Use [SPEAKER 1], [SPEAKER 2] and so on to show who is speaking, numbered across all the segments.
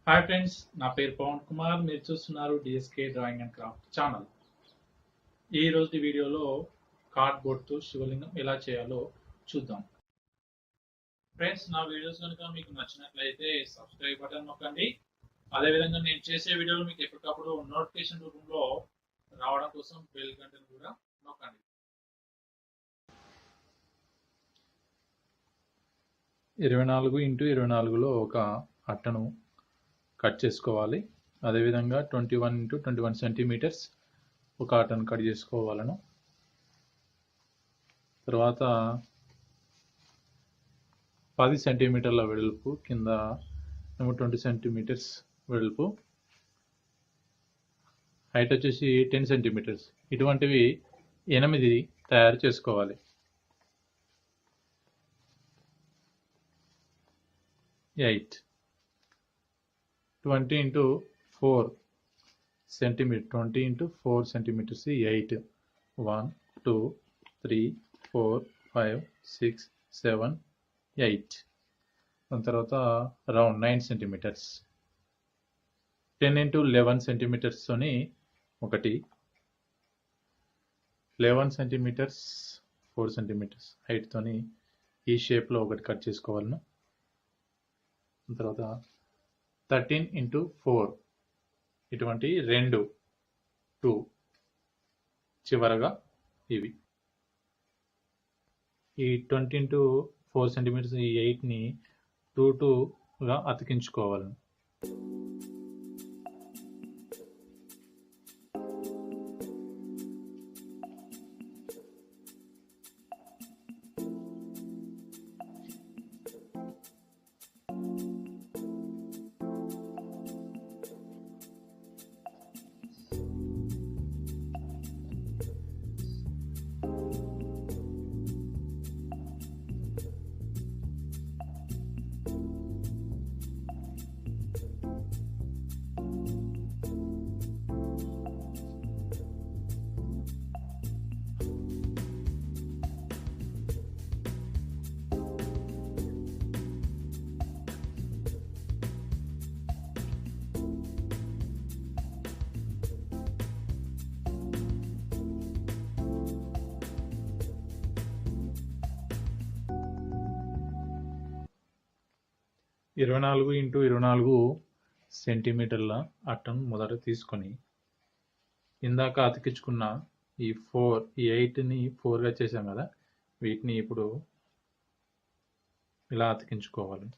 [SPEAKER 1] Hi friends, నా పేరు పవన్ కుమార్. మీరు చూస్తున్నారు DSK drawing and craft channel. ఈ రోజు వీడియోలో కార్డ్బోర్డ్తో శివలింగం ఎలా చేయాలో చూద్దాం. ఫ్రెండ్స్, నా వీడియోస్ కనుక మీకు నచ్చినట్లయితే సబ్స్క్రైబ్ బటన్ నొక్కండి. అదేవిధంగా నేను చేసే వీడియోలు మీకు ఎప్పటికప్పుడు నోటిఫికేషన్ రూపంలో రావడం కోసం బెల్ గంటను కూడా నొక్కండి. ఇరవై 24x24లో ఒక అట్టను కట్ చేసుకోవాలి. అదేవిధంగా 21x21 సెంటీమీటర్స్ ఒక అట్టను కట్ చేసుకోవాలను. తర్వాత 10 సెంటీమీటర్ల వెడల్పు, కింద 20 సెంటీమీటర్స్ వెడల్పు, హైట్ వచ్చేసి 10 సెంటీమీటర్స్. ఇటువంటివి 8 తయారు చేసుకోవాలి. 8 20x4 సెంటీమీటర్, 20x4 సెంటీమీటర్స్ 8. 1 2 3 4 5 6 7 8. దాని తర్వాత రౌండ్ 9 సెంటీమీటర్స్. 10x11 సెంటీమీటర్స్ తోని ఒకటి, 11 సెంటీమీటర్స్ 4 సెంటీమీటర్స్ హైట్ తోని ఈ షేప్లో ఒకటి కట్ చేసుకోవాలను. తర్వాత 13x4 ఇటువంటి 2 చివరగా ఇవి. ఈ 20x4 సెంటీమీటర్స్ ఈ 8ని 2గా అతికించుకోవాలను. ఇరవై 24x24 సెంటీమీటర్ల అట్టను మొదట తీసుకొని, ఇందాక అతికించుకున్న ఈ 8ని 4గా చేసాం కదా, వీటిని ఇప్పుడు ఇలా అతికించుకోవాలి.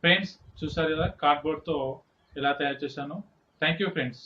[SPEAKER 1] ఫ్రెండ్స్ చూసారు కదా కార్డ్బోర్డ్తో ఎలా తయారు చేశాను. Thank you friends.